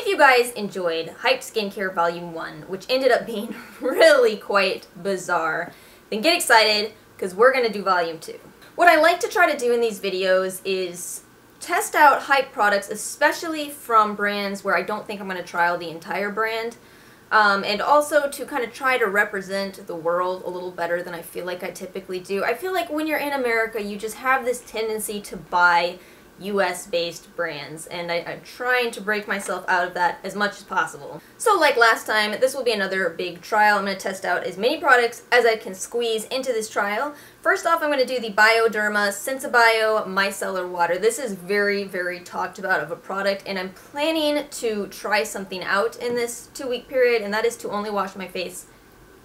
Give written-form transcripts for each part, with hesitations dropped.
If you guys enjoyed Hyped Skincare Volume 1, which ended up being really quite bizarre, then get excited because we're going to do Volume 2. What I like to try to do in these videos is test out hype products, especially from brands where I don't think I'm going to trial the entire brand, and also to kind of try to represent the world a little better than I feel like I typically do. I feel like when you're in America, you just have this tendency to buy US-based brands, and I'm trying to break myself out of that as much as possible. So like last time, this will be another big trial. I'm going to test out as many products as I can squeeze into this trial. First off, I'm going to do the Bioderma Sensibio Micellar Water. This is very, very talked about of a product, and I'm planning to try something out in this 2-week period, and that is to only wash my face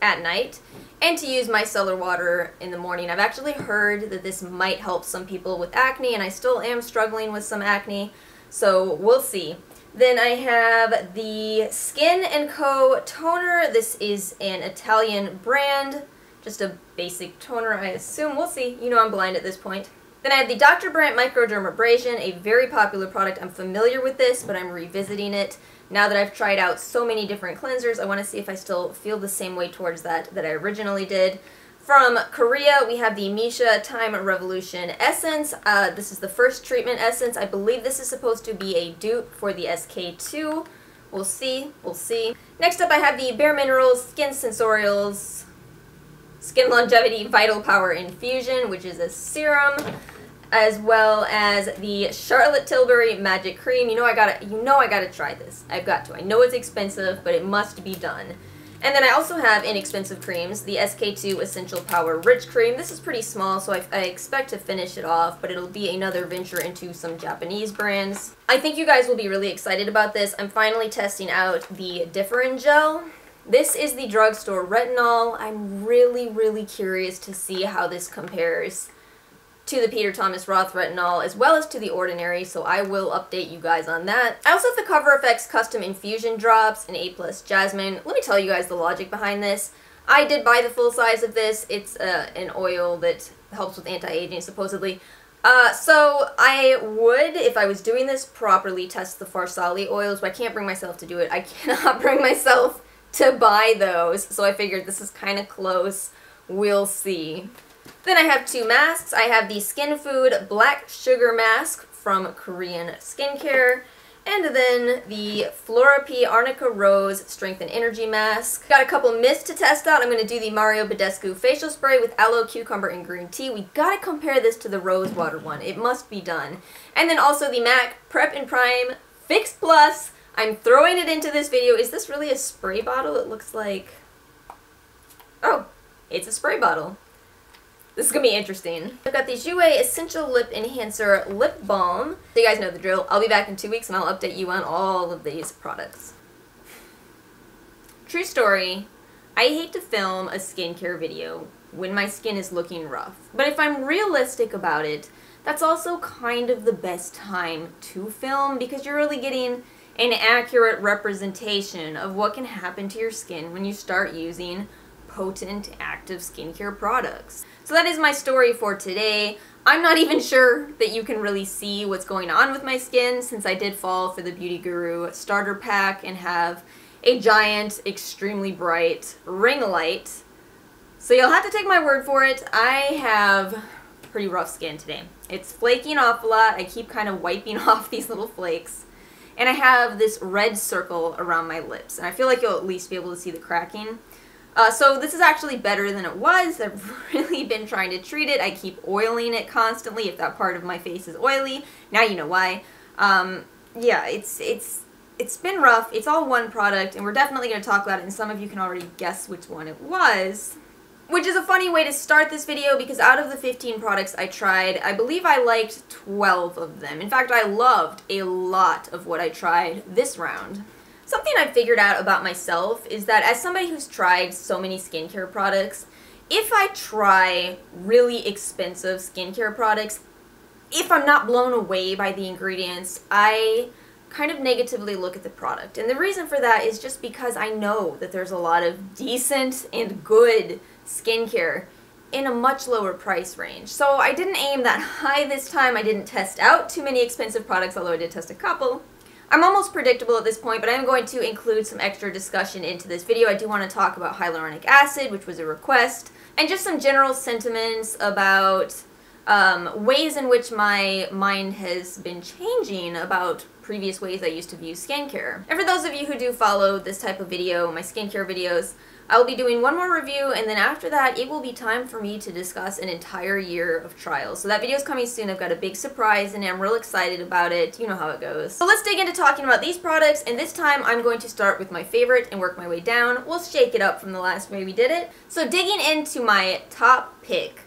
at night and to use micellar water in the morning. I've actually heard that this might help some people with acne, and I still am struggling with some acne, so we'll see. Then I have the Skin & Co. toner. This is an Italian brand, just a basic toner, I assume. We'll see. You know I'm blind at this point. Then I have the Dr. Brandt Microdermabrasion, a very popular product. I'm familiar with this, but I'm revisiting it. Now that I've tried out so many different cleansers, I want to see if I still feel the same way towards that I originally did. From Korea, we have the Missha Time Revolution Essence. This is the first treatment essence. I believe this is supposed to be a dupe for the SK2. We'll see. We'll see. Next up, I have the BareMinerals Skin Sensorials SkinLongevity Vital Power Infusion, which is a serum, as well as the Charlotte Tilbury Magic Cream. You know I gotta try this. I've got to. I know it's expensive, but it must be done. And then I also have inexpensive creams, the SK2 Essential Power Rich Cream. This is pretty small, so I expect to finish it off, but it'll be another venture into some Japanese brands. I think you guys will be really excited about this. I'm finally testing out the Differin gel. This is the drugstore retinol. I'm really, really curious to see how this compares to the Peter Thomas Roth retinol, as well as to the Ordinary, so I will update you guys on that. I also have the Cover FX Custom Infusion Drops in A+ Jasmine. Let me tell you guys the logic behind this. I did buy the full size of this. It's an oil that helps with anti-aging, supposedly. So I would, if I was doing this properly, test the Farsali oils, but I can't bring myself to do it. I cannot bring myself to buy those, so I figured this is kind of close. We'll see. Then I have 2 masks. I have the Skinfood Black Sugar Mask from Korean Skincare, and then the Florapy Arnica Rose Strength and Energy Mask. Got a couple mists to test out. I'm going to do the Mario Badescu Facial Spray with Aloe, Cucumber, and Green Tea. We gotta compare this to the Rose Water one. It must be done. And then also the MAC Prep and Prime Fix Plus. I'm throwing it into this video. Is this really a spray bottle? It looks like... Oh, it's a spray bottle. This is going to be interesting. I've got the Jouer Essential Lip Enhancer Lip Balm. So you guys know the drill. I'll be back in 2 weeks and I'll update you on all of these products. True story, I hate to film a skincare video when my skin is looking rough. But if I'm realistic about it, that's also kind of the best time to film because you're really getting an accurate representation of what can happen to your skin when you start using potent active skincare products. So that is my story for today. I'm not even sure that you can really see what's going on with my skin since I did fall for the Beauty Guru starter pack and have a giant, extremely bright ring light. So you'll have to take my word for it. I have pretty rough skin today. It's flaking off a lot. I keep kind of wiping off these little flakes. And I have this red circle around my lips. And I feel like you'll at least be able to see the cracking. So this is actually better than it was. I've really been trying to treat it. I keep oiling it constantly if that part of my face is oily. Now you know why. Yeah, it's been rough. It's all one product, and we're definitely going to talk about it, and some of you can already guess which one it was. Which is a funny way to start this video because out of the 15 products I tried, I believe I liked 12 of them. In fact, I loved a lot of what I tried this round. Something I've figured out about myself is that as somebody who's tried so many skincare products, if I try really expensive skincare products, if I'm not blown away by the ingredients, I kind of negatively look at the product. And the reason for that is just because I know that there's a lot of decent and good skincare in a much lower price range. So I didn't aim that high this time. I didn't test out too many expensive products, although I did test a couple. I'm almost predictable at this point, but I'm going to include some extra discussion into this video. I do want to talk about hyaluronic acid, which was a request, and just some general sentiments about ways in which my mind has been changing about previous ways I used to view skincare. And for those of you who do follow this type of video, my skincare videos, I will be doing one more review, and then after that, it will be time for me to discuss an entire year of trials. So that video is coming soon. I've got a big surprise, and I'm real excited about it. You know how it goes. So let's dig into talking about these products, and this time I'm going to start with my favorite and work my way down. We'll shake it up from the last way we did it. So digging into my top pick,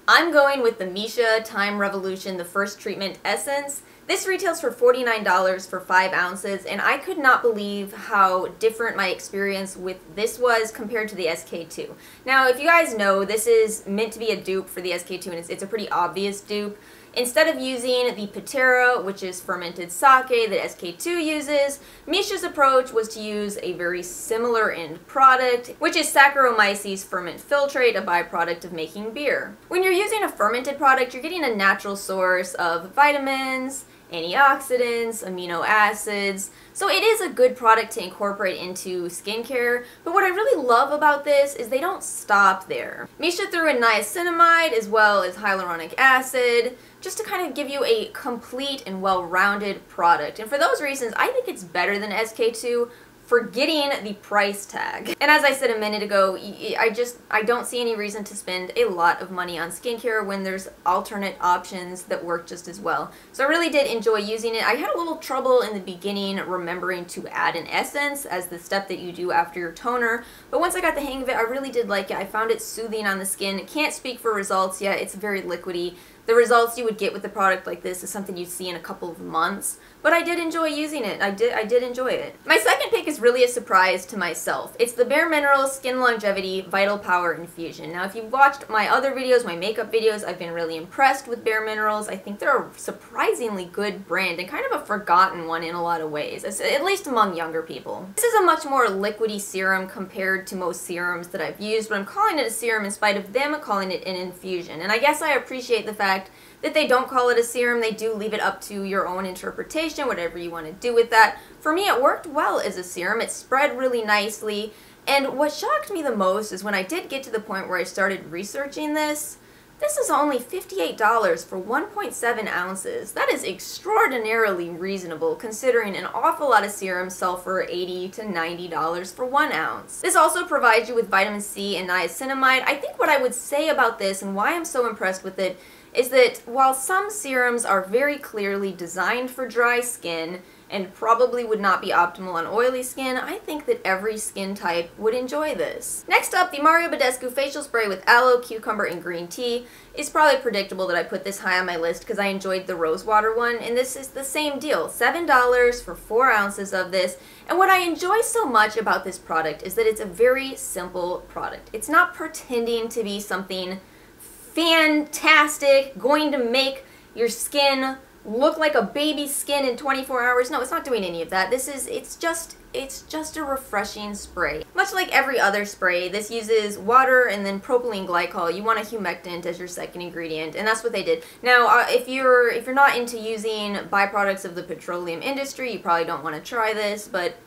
I'm going with the Missha Time Revolution, the First Treatment Essence. This retails for $49 for 5 ounces, and I could not believe how different my experience with this was compared to the SK2. Now, if you guys know, this is meant to be a dupe for the SK2, and it's a pretty obvious dupe. Instead of using the Patera, which is fermented sake that SK2 uses, Missha's approach was to use a very similar end product, which is Saccharomyces ferment filtrate, a byproduct of making beer. When you're using a fermented product, you're getting a natural source of vitamins, antioxidants, amino acids, so it is a good product to incorporate into skincare, but what I really love about this is they don't stop there. Missha threw in niacinamide as well as hyaluronic acid, just to kind of give you a complete and well-rounded product, and for those reasons, I think it's better than SK2, forgetting the price tag. And as I said a minute ago, I don't see any reason to spend a lot of money on skincare when there's alternate options that work just as well. So I really did enjoy using it. I had a little trouble in the beginning remembering to add an essence as the step that you do after your toner, but once I got the hang of it, I really did like it. I found it soothing on the skin. Can't speak for results yet. It's very liquidy. The results you would get with a product like this is something you'd see in a couple of months, but I did enjoy using it. I did enjoy it. My second pick is really a surprise to myself. It's the BareMinerals SkinLongevity Vital Power Infusion. Now, if you've watched my other videos, my makeup videos, I've been really impressed with BareMinerals. I think they're a surprisingly good brand and kind of a forgotten one in a lot of ways, at least among younger people. This is a much more liquidy serum compared to most serums that I've used, but I'm calling it a serum in spite of them calling it an infusion. And I guess I appreciate the fact that they don't call it a serum. They do leave it up to your own interpretation, whatever you want to do with that. For me, it worked well as a serum. It spread really nicely. And what shocked me the most is when I did get to the point where I started researching this, this is only $58 for 1.7 ounces. That is extraordinarily reasonable considering an awful lot of serums sell for $80 to $90 for 1 ounce. This also provides you with vitamin C and niacinamide. I think what I would say about this and why I'm so impressed with it is that while some serums are very clearly designed for dry skin and probably would not be optimal on oily skin, I think that every skin type would enjoy this. Next up, the Badescu Facial Spray with Aloe, Cucumber, and Green Tea. It's probably predictable that I put this high on my list because I enjoyed the Rose Water one, and this is the same deal. $7 for 4 ounces of this. And what I enjoy so much about this product is that it's a very simple product. It's not pretending to be something fantastic, going to make your skin look like a baby's skin in 24 hours. No, it's not doing any of that. It's just a refreshing spray. Much like every other spray, this uses water and then propylene glycol. You want a humectant as your second ingredient, and that's what they did. Now, if you're not into using byproducts of the petroleum industry, you probably don't want to try this, but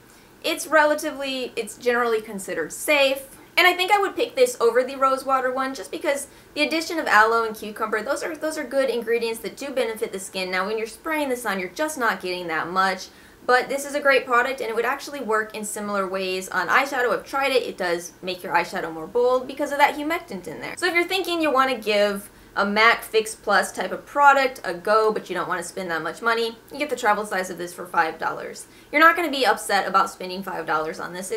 it's generally considered safe. And I think I would pick this over the Rose Water one just because the addition of aloe and cucumber, those are good ingredients that do benefit the skin. Now when you're spraying this on, you're just not getting that much. But this is a great product and it would actually work in similar ways on eyeshadow. I've tried it. It does make your eyeshadow more bold because of that humectant in there. So if you're thinking you want to give a MAC Fix Plus type of product a go, but you don't want to spend that much money, you get the travel size of this for $5. You're not going to be upset about spending $5 on this.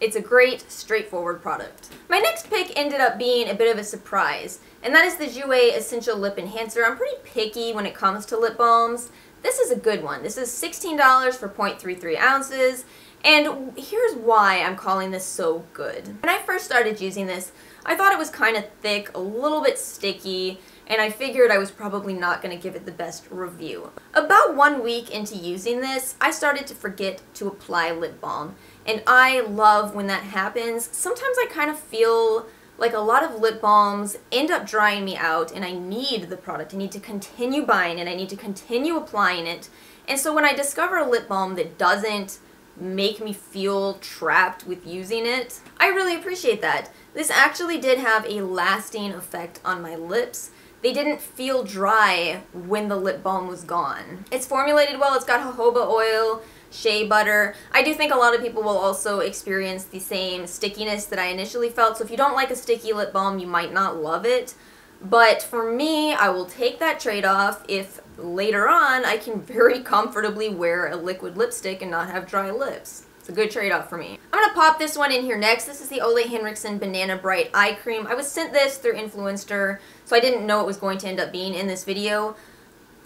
It's a great, straightforward product. My next pick ended up being a bit of a surprise, and that is the Jouer Essential Lip Enhancer. I'm pretty picky when it comes to lip balms. This is a good one. This is $16 for 0.33 ounces, and here's why I'm calling this so good. When I first started using this, I thought it was kind of thick, a little bit sticky, and I figured I was probably not going to give it the best review. About 1 week into using this, I started to forget to apply lip balm. And I love when that happens. Sometimes I kind of feel like a lot of lip balms end up drying me out and I need the product. I need to continue buying it. I need to continue applying it. And so when I discover a lip balm that doesn't make me feel trapped with using it, I really appreciate that. This actually did have a lasting effect on my lips. They didn't feel dry when the lip balm was gone. It's formulated well, it's got jojoba oil, shea butter. I do think a lot of people will also experience the same stickiness that I initially felt, so if you don't like a sticky lip balm, you might not love it. But for me, I will take that trade-off if later on I can very comfortably wear a liquid lipstick and not have dry lips. It's a good trade-off for me. I'm gonna pop this one in here next. This is the Ole Henriksen Banana Bright Eye Cream. I was sent this through Influencer, so I didn't know it was going to end up being in this video.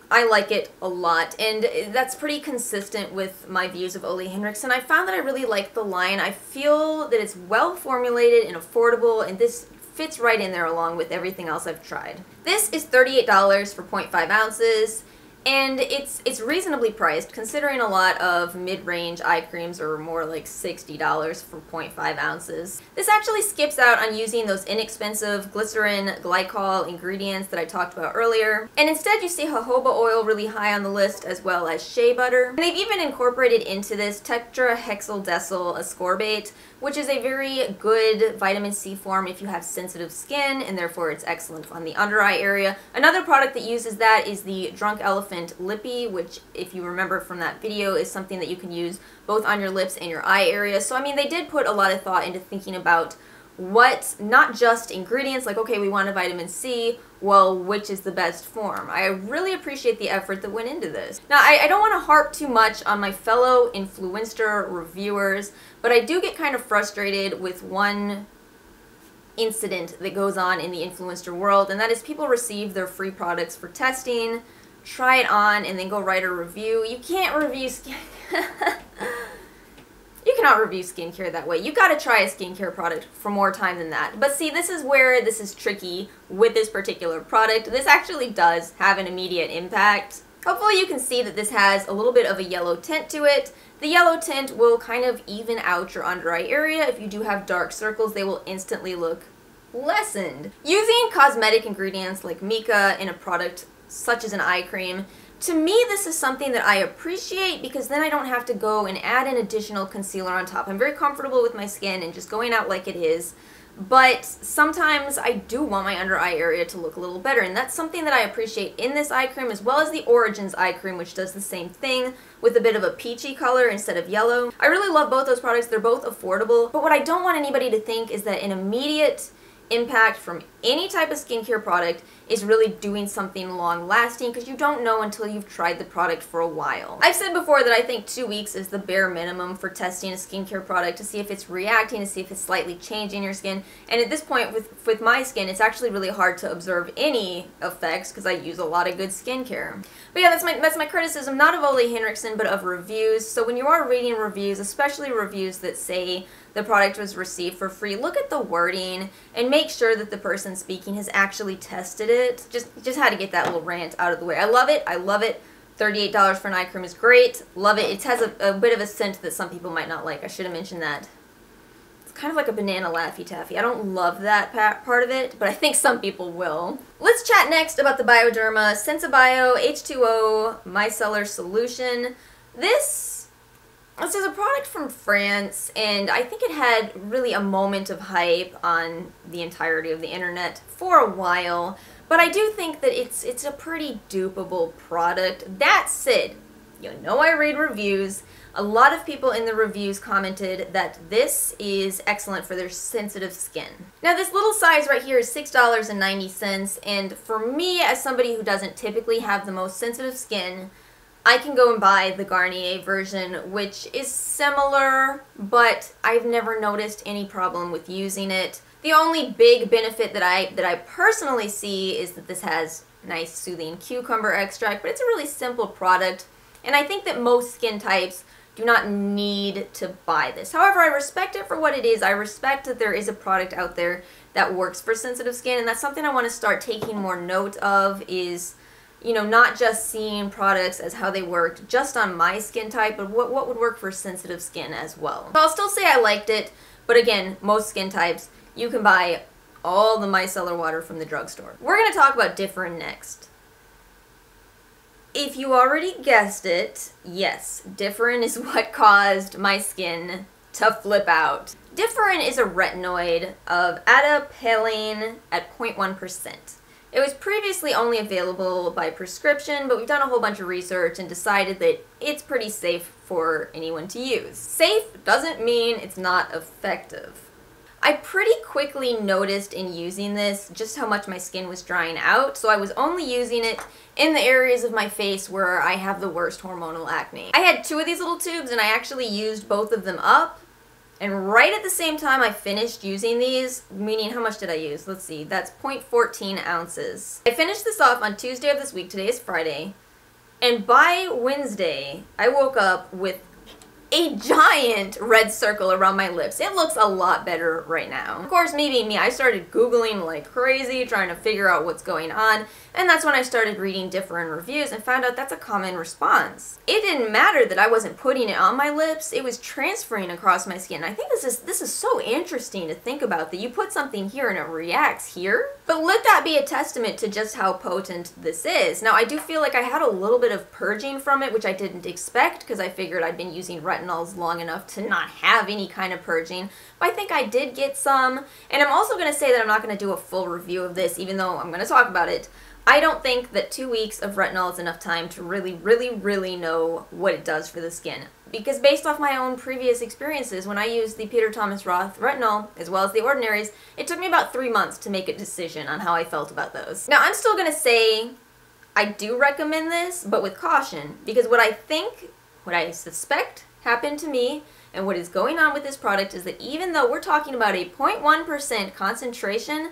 I like it a lot, and that's pretty consistent with my views of Ole Henriksen. I found that I really like the line. I feel that it's well formulated and affordable, and this fits right in there along with everything else I've tried. This is $38 for 0.5 ounces, and it's reasonably priced considering a lot of mid-range eye creams are more like $60 for 0.5 ounces. This actually skips out on using those inexpensive glycerin glycol ingredients that I talked about earlier, and instead you see jojoba oil really high on the list as well as shea butter. And they've even incorporated into this tetrahexyldecyl ascorbate, which is a very good vitamin C form if you have sensitive skin, and therefore it's excellent on the under eye area. Another product that uses that is the Drunk Elephant Lippy, which, if you remember from that video, is something that you can use both on your lips and your eye area. So I mean, they did put a lot of thought into thinking about what, not just ingredients, like, okay, we want a vitamin C, well, which is the best form? I really appreciate the effort that went into this. Now, I don't want to harp too much on my fellow influencer reviewers, but I do get kind of frustrated with one incident that goes on in the influencer world, and that is people receive their free products for testing, try it on, and then go write a review. You can't review skin. You cannot review skincare that way. You gotta try a skincare product for more time than that. But see, this is where this is tricky with this particular product. This actually does have an immediate impact. Hopefully you can see that this has a little bit of a yellow tint to it. The yellow tint will kind of even out your under eye area. If you do have dark circles, they will instantly look lessened. Using cosmetic ingredients like mica in a product such as an eye cream, to me this is something that I appreciate because then I don't have to go and add an additional concealer on top. I'm very comfortable with my skin and just going out like it is, but sometimes I do want my under eye area to look a little better, and that's something that I appreciate in this eye cream, as well as the Origins eye cream, which does the same thing with a bit of a peachy color instead of yellow. I really love both those products. They're both affordable, but what I don't want anybody to think is that an immediate impact from any type of skincare product is really doing something long lasting, because you don't know until you've tried the product for a while. I've said before that I think 2 weeks is the bare minimum for testing a skincare product to see if it's reacting, to see if it's slightly changing your skin. And at this point with my skin, it's actually really hard to observe any effects because I use a lot of good skincare. But yeah, that's my criticism, not of Ole Henriksen, but of reviews. So when you are reading reviews, especially reviews that say the product was received for free, look at the wording and make sure that the person speaking has actually tested it. Just had to get that little rant out of the way. I love it. I love it. $38 for an eye cream is great. Love it. It has a bit of a scent that some people might not like. I should have mentioned that. It's kind of like a banana Laffy Taffy. I don't love that part of it, but I think some people will. Let's chat next about the Bioderma Sensibio H2O Micellar Solution. This is a product from France, and I think it had really a moment of hype on the entirety of the internet for a while, but I do think that it's a pretty dupeable product. That said, you know, I read reviews. A lot of people in the reviews commented that this is excellent for their sensitive skin. Now, this little size right here is $6.90, and for me, as somebody who doesn't typically have the most sensitive skin, I can go and buy the Garnier version, which is similar, but I've never noticed any problem with using it. The only big benefit that I personally see is that this has nice soothing cucumber extract, but it's a really simple product, and I think that most skin types do not need to buy this. However, I respect it for what it is. I respect that there is a product out there that works for sensitive skin, and that's something I want to start taking more note of, is, you know, not just seeing products as how they worked just on my skin type, but what would work for sensitive skin as well. So I'll still say I liked it, but again, most skin types, you can buy all the micellar water from the drugstore. We're going to talk about Differin next. If you already guessed it, yes, Differin is what caused my skin to flip out. Differin is a retinoid of adapalene at 0.1%. It was previously only available by prescription, but we've done a whole bunch of research and decided that it's pretty safe for anyone to use. Safe doesn't mean it's not effective. I pretty quickly noticed in using this just how much my skin was drying out, so I was only using it in the areas of my face where I have the worst hormonal acne. I had 2 of these little tubes and I actually used both of them up, and right at the same time I finished using these, meaning how much did I use? Let's see, that's 0.14 ounces. I finished this off on Tuesday of this week, today is Friday, and by Wednesday I woke up with a giant red circle around my lips. It looks a lot better right now. Of course, me being me, I started Googling like crazy, trying to figure out what's going on, and that's when I started reading different reviews and found out that's a common response. It didn't matter that I wasn't putting it on my lips, it was transferring across my skin. I think this is so interesting to think about, that you put something here and it reacts here. But let that be a testament to just how potent this is. Now, I do feel like I had a little bit of purging from it, which I didn't expect because I figured I'd been using retinols long enough to not have any kind of purging, but I think I did get some. And I'm also going to say that I'm not going to do a full review of this, even though I'm going to talk about it. I don't think that 2 weeks of retinol is enough time to really know what it does for the skin. Because based off my own previous experiences, when I used the Peter Thomas Roth retinol, as well as the Ordinaries, it took me about 3 months to make a decision on how I felt about those. Now, I'm still going to say I do recommend this, but with caution, because what I suspect happened to me, and what is going on with this product is that even though we're talking about a 0.1% concentration,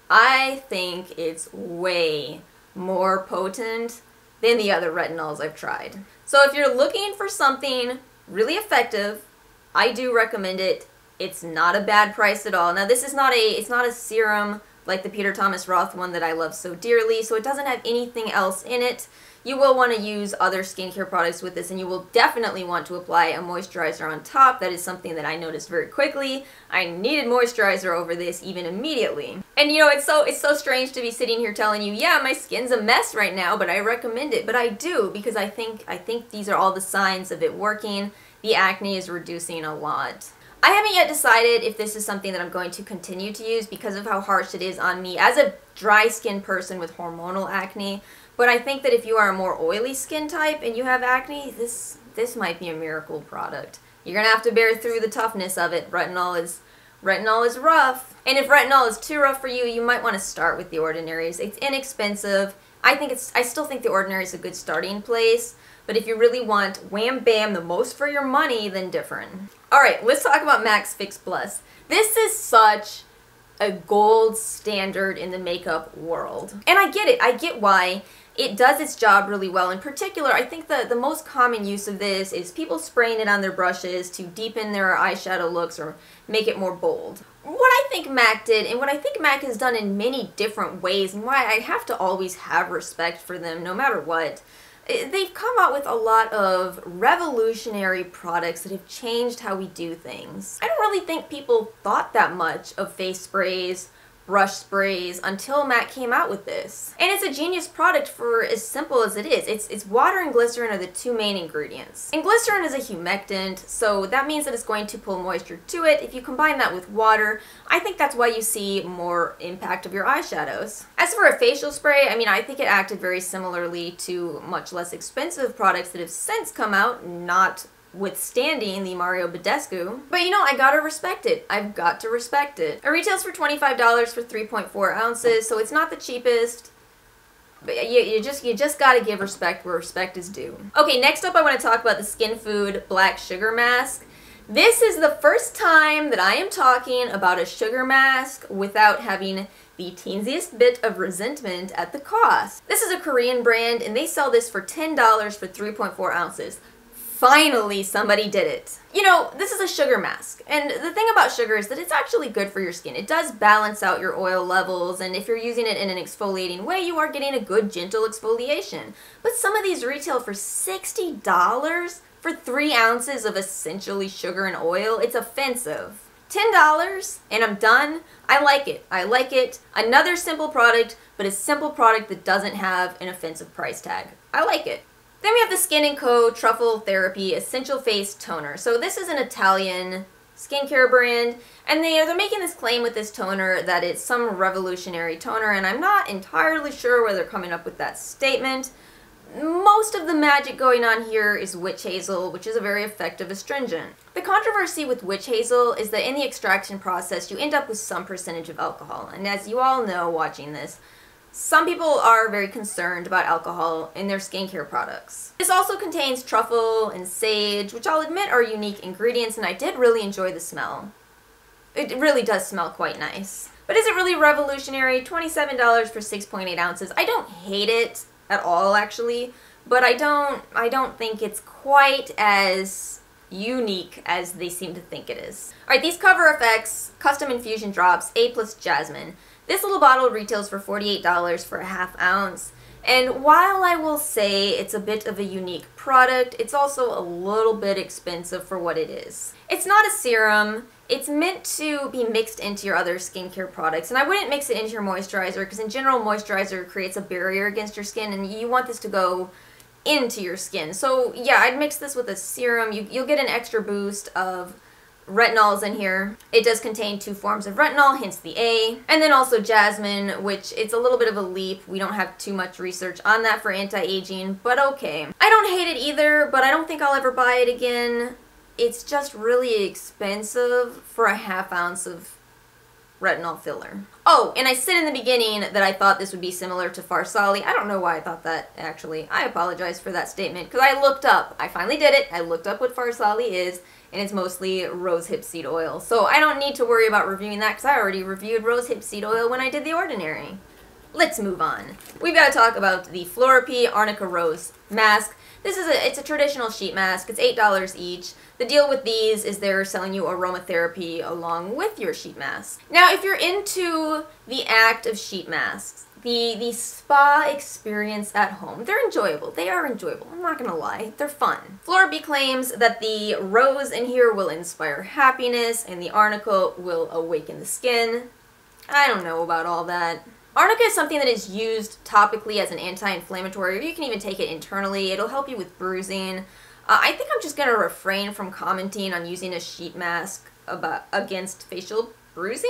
I think it's way more potent than the other retinols I've tried. So if you're looking for something really effective, I do recommend it. It's not a bad price at all. Now, this is it's not a serum like the Peter Thomas Roth one that I love so dearly, so it doesn't have anything else in it. You will want to use other skincare products with this, and you will definitely want to apply a moisturizer on top. That is something that I noticed very quickly. I needed moisturizer over this even immediately. And you know, it's so strange to be sitting here telling you, yeah, my skin's a mess right now, but I recommend it. But I do, because I think these are all the signs of it working. The acne is reducing a lot. I haven't yet decided if this is something that I'm going to continue to use because of how harsh it is on me as a dry skin person with hormonal acne. But I think that if you are a more oily skin type and you have acne, this might be a miracle product. You're going to have to bear through the toughness of it. Retinol is rough. And if retinol is too rough for you, you might want to start with the Ordinaries. It's inexpensive. I still think the Ordinary is a good starting place. But if you really want wham bam the most for your money, then Differin. Alright, let's talk about Max Fix Plus. This is such a gold standard in the makeup world. And I get it. I get why. It does its job really well. In particular, I think the most common use of this is people spraying it on their brushes to deepen their eyeshadow looks or make it more bold. What I think MAC did, and what I think MAC has done in many different ways, and why I have to always have respect for them no matter what, they've come out with a lot of revolutionary products that have changed how we do things. I don't really think people thought that much of face sprays, brush sprays, until MAC came out with this. And it's a genius product for as simple as it is. It's water and glycerin are the 2 main ingredients. And glycerin is a humectant, so that means that it's going to pull moisture to it. If you combine that with water, I think that's why you see more impact of your eyeshadows. As for a facial spray, I mean, I think it acted very similarly to much less expensive products that have since come out, not withstanding the Mario Badescu. But you know, I gotta respect it. I've got to respect it. It retails for $25 for 3.4 ounces, so it's not the cheapest. But you just gotta give respect where respect is due. Okay, next up I want to talk about the Skinfood Black Sugar Mask. This is the first time that I am talking about a sugar mask without having the teensiest bit of resentment at the cost. This is a Korean brand, and they sell this for $10 for 3.4 ounces. Finally, somebody did it. You know, this is a sugar mask, and the thing about sugar is that it's actually good for your skin. It does balance out your oil levels, and if you're using it in an exfoliating way, you are getting a good, gentle exfoliation. But some of these retail for $60 for 3 ounces of essentially sugar and oil. It's offensive. $10, and I'm done. I like it. I like it. Another simple product, but a simple product that doesn't have an offensive price tag. I like it. Then we have the Skin & Co. Truffle Therapy Essential Face Toner. So this is an Italian skincare brand, and they're making this claim with this toner that it's some revolutionary toner, and I'm not entirely sure where they're coming up with that statement. Most of the magic going on here is witch hazel, which is a very effective astringent. The controversy with witch hazel is that in the extraction process, you end up with some percentage of alcohol. And as you all know watching this, some people are very concerned about alcohol in their skincare products. This also contains truffle and sage, which I'll admit are unique ingredients, and I did really enjoy the smell. It really does smell quite nice. But is it really revolutionary? $27 for 6.8 ounces. I don't hate it at all, actually, but I don't think it's quite as unique as they seem to think it is. Alright, these Cover FX Custom Infusion Drops A+ Jasmine. This little bottle retails for $48 for a ½ ounce, and while I will say it's a bit of a unique product, it's also a little bit expensive for what it is. It's not a serum. It's meant to be mixed into your other skincare products, and I wouldn't mix it into your moisturizer because in general moisturizer creates a barrier against your skin, and you want this to go into your skin. So yeah, I'd mix this with a serum. You'll get an extra boost of retinols in here. It does contain 2 forms of retinol, hence the A, and then also jasmine, which it's a little bit of a leap. We don't have too much research on that for anti-aging, but okay. I don't hate it either, but I don't think I'll ever buy it again. It's just really expensive for a ½ ounce of retinol filler. Oh, and I said in the beginning that I thought this would be similar to Farsali. I don't know why I thought that, actually. I apologize for that statement, because I looked up. I finally did it. I looked up what Farsali is, and it's mostly rosehip seed oil. So I don't need to worry about reviewing that, because I already reviewed rosehip seed oil when I did The Ordinary. Let's move on. We've got to talk about the Florapy Arnica Rose Mask. It's a traditional sheet mask. It's $8 each. The deal with these is they're selling you aromatherapy along with your sheet mask. Now, if you're into the act of sheet masks, the spa experience at home, they're enjoyable. They are enjoyable. I'm not gonna lie. They're fun. Florapy claims that the rose in here will inspire happiness and the arnica will awaken the skin. I don't know about all that. Arnica is something that is used topically as an anti-inflammatory, or you can even take it internally. It'll help you with bruising. I think I'm just going to refrain from commenting on using a sheet mask against facial bruising.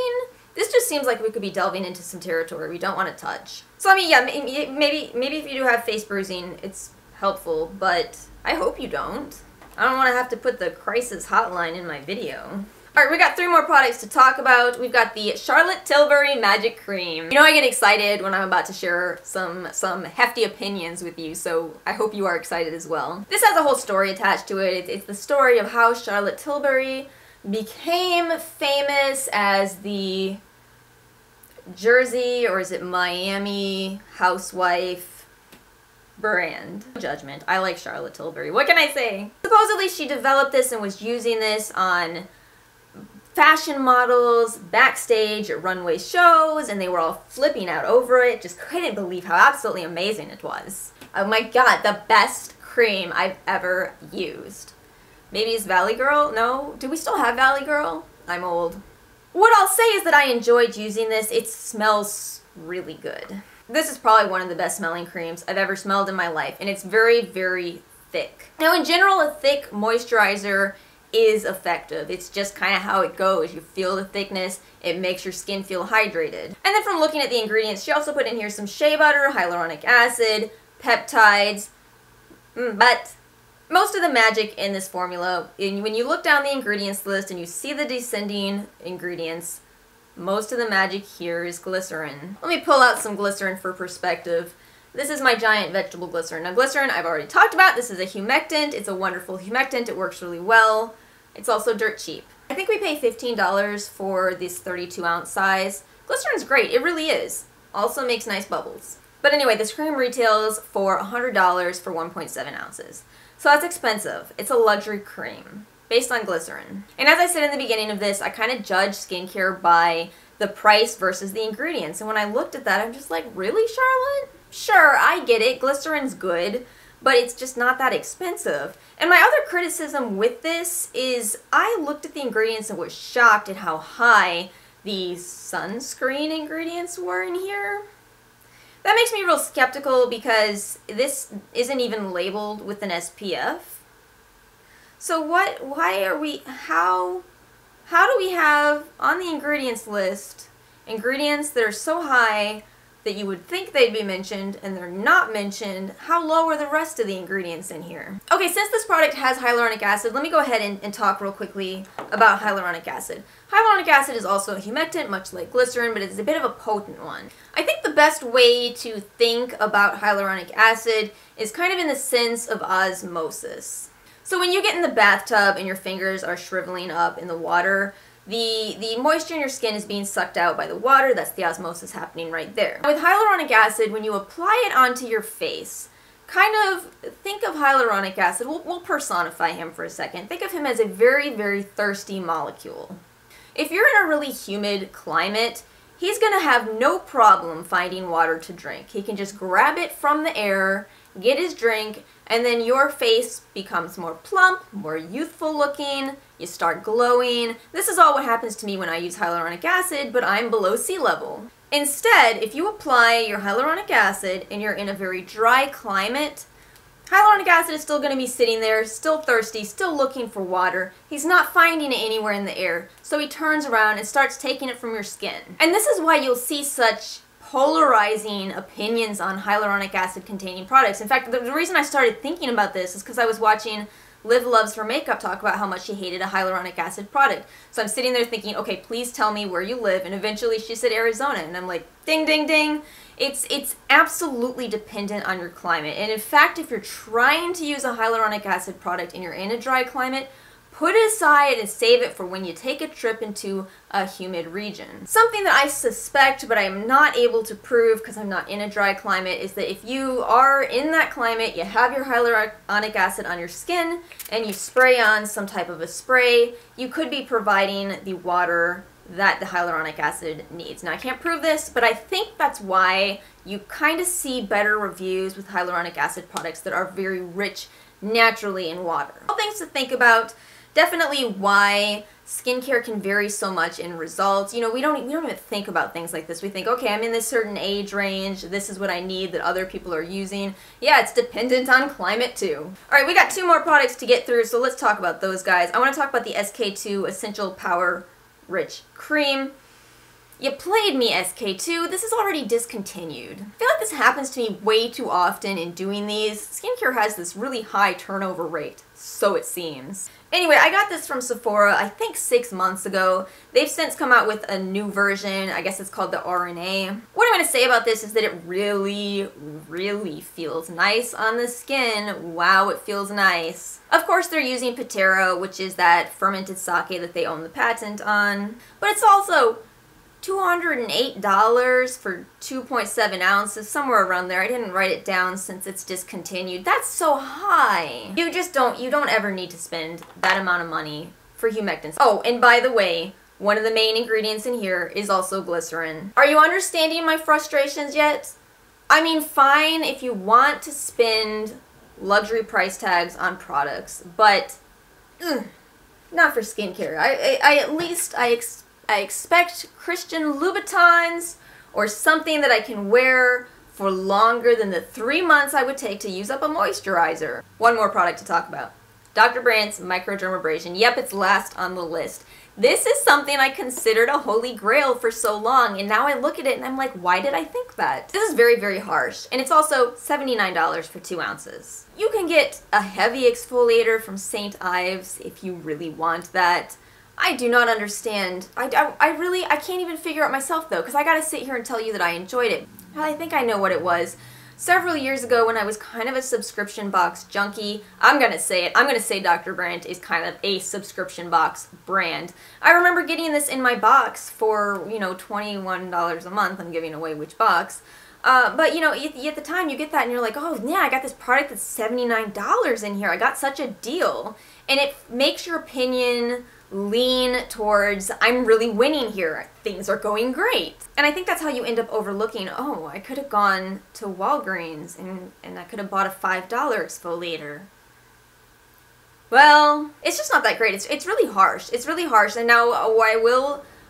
This just seems like we could be delving into some territory we don't want to touch. So I mean, yeah, maybe if you do have face bruising, it's helpful, but I hope you don't. I don't want to have to put the crisis hotline in my video. Alright, we got 3 more products to talk about. We've got the Charlotte Tilbury Magic Cream. You know I get excited when I'm about to share some hefty opinions with you, so I hope you are excited as well. This has a whole story attached to it. It's the story of how Charlotte Tilbury became famous as the Jersey, or is it Miami, housewife brand. Judgment. I like Charlotte Tilbury. What can I say? Supposedly she developed this and was using this on fashion models backstage at runway shows, and they were all flipping out over it. Just couldn't believe how absolutely amazing it was. Oh my god, the best cream I've ever used. Maybe it's Valley Girl? No? Do we still have Valley Girl? I'm old. What I'll say is that I enjoyed using this. It smells really good. This is probably one of the best smelling creams I've ever smelled in my life, and it's very, very thick. Now in general, a thick moisturizer is effective. It's just kind of how it goes. You feel the thickness, it makes your skin feel hydrated. And then from looking at the ingredients, she also put in here some shea butter, hyaluronic acid, peptides, but most of the magic in this formula, when you look down the ingredients list and you see the descending ingredients, most of the magic here is glycerin. Let me pull out some glycerin for perspective. This is my giant vegetable glycerin. Now glycerin I've already talked about. This is a humectant. It's a wonderful humectant. It works really well. It's also dirt cheap. I think we pay $15 for this 32-ounce size. Glycerin's great. It really is. Also makes nice bubbles. But anyway, this cream retails for $100 for 1.7 ounces. So that's expensive. It's a luxury cream based on glycerin. And as I said in the beginning of this, I kind of judge skincare by the price versus the ingredients. And when I looked at that, I'm just like, really, Charlotte? Sure, I get it. Glycerin's good, but it's just not that expensive. And my other criticism with this is I looked at the ingredients and was shocked at how high the sunscreen ingredients were in here. That makes me real skeptical because this isn't even labeled with an SPF. So why are we, how do we have on the ingredients list ingredients that are so high that you would think they'd be mentioned and they're not mentioned? How low are the rest of the ingredients in here? Okay, since this product has hyaluronic acid, let me go ahead and talk real quickly about hyaluronic acid. Hyaluronic acid is also a humectant, much like glycerin, but it's a bit of a potent one. I think the best way to think about hyaluronic acid is kind of in the sense of osmosis. So when you get in the bathtub and your fingers are shriveling up in the water, the moisture in your skin is being sucked out by the water. That's the osmosis happening right there. With hyaluronic acid, when you apply it onto your face, kind of think of hyaluronic acid. We'll personify him for a second. Think of him as a very, very thirsty molecule. If you're in a really humid climate, he's going to have no problem finding water to drink. He can just grab it from the air, get his drink, and then your face becomes more plump, more youthful looking, you start glowing. This is all what happens to me when I use hyaluronic acid, but I'm below sea level. Instead, if you apply your hyaluronic acid and you're in a very dry climate, hyaluronic acid is still going to be sitting there, still thirsty, still looking for water. He's not finding it anywhere in the air, so he turns around and starts taking it from your skin. And this is why you'll see such polarizing opinions on hyaluronic acid containing products. In fact, the reason I started thinking about this is because I was watching Liv Loves Her Makeup talk about how much she hated a hyaluronic acid product. So I'm sitting there thinking, okay, please tell me where you live, and eventually she said Arizona, and I'm like, ding, ding, ding. It's absolutely dependent on your climate, and in fact, if you're trying to use a hyaluronic acid product and you're in a dry climate, put it aside and save it for when you take a trip into a humid region. Something that I suspect, but I am not able to prove because I'm not in a dry climate, is that if you are in that climate, you have your hyaluronic acid on your skin, and you spray on some type of a spray, you could be providing the water that the hyaluronic acid needs. Now, I can't prove this, but I think that's why you kind of see better reviews with hyaluronic acid products that are very rich naturally in water. All things to think about. Definitely why skincare can vary so much in results. You know, we don't even think about things like this. We think, okay, I'm in this certain age range, this is what I need that other people are using. Yeah, it's dependent on climate too. Alright, we got 2 more products to get through, so let's talk about those guys. I want to talk about the SK2 Essential Power Rich Cream. You played me, SK2. This is already discontinued. I feel like this happens to me way too often in doing these. Skincare has this really high turnover rate, so it seems. Anyway, I got this from Sephora, I think 6 months ago. They've since come out with a new version. I guess it's called the RNA. What I'm going to say about this is that it really, really feels nice on the skin. Wow, it feels nice. Of course, they're using Pitera, which is that fermented sake that they own the patent on. But it's also $208 for 2.7 ounces, somewhere around there. I didn't write it down since it's discontinued. That's so high. You don't ever need to spend that amount of money for humectants. Oh, and by the way, one of the main ingredients in here is also glycerin. Are you understanding my frustrations yet? I mean, fine if you want to spend luxury price tags on products, but not for skincare. I expect Christian Louboutins or something that I can wear for longer than the 3 months I would take to use up a moisturizer. One more product to talk about. Dr. Brandt's Microdermabrasion. Yep, it's last on the list. This is something I considered a holy grail for so long, and now I look at it and I'm like, why did I think that? This is very, very harsh, and it's also $79 for 2 ounces. You can get a heavy exfoliator from St. Ives if you really want that. I do not understand. I can't even figure out myself though, because I gotta sit here and tell you that I enjoyed it. I think I know what it was. Several years ago when I was kind of a subscription box junkie, I'm gonna say it, I'm gonna say Dr. Brandt is kind of a subscription box brand. I remember getting this in my box for, you know, $21 a month. I'm giving away which box. But, you know, at the time you get that and you're like, oh, yeah, I got this product that's $79 in here. I got such a deal. And it makes your opinion lean towards, I'm really winning here. Things are going great. And I think that's how you end up overlooking, oh, I could have gone to Walgreens and I could have bought a $5 exfoliator. Well, it's just not that great. It's really harsh. It's really harsh. And now I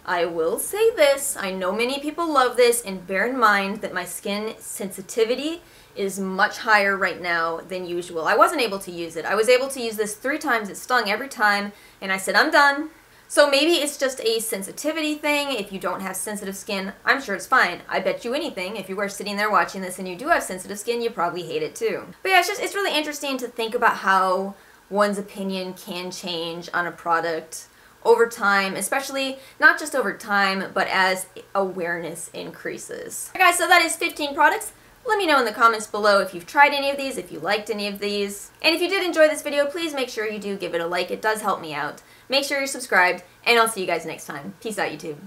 I will say this, I know many people love this, and bear in mind that my skin sensitivity is much higher right now than usual. I wasn't able to use it. I was able to use this 3 times, it stung every time, and I said, I'm done. So maybe it's just a sensitivity thing. If you don't have sensitive skin, I'm sure it's fine. I bet you anything, if you were sitting there watching this and you do have sensitive skin, you probably hate it too. But yeah, it's really interesting to think about how one's opinion can change on a product over time, especially not just over time, but as awareness increases. Alright guys, so that is 15 products. Let me know in the comments below if you've tried any of these, if you liked any of these. And if you did enjoy this video, please make sure you do give it a like. It does help me out. Make sure you're subscribed, and I'll see you guys next time. Peace out, YouTube.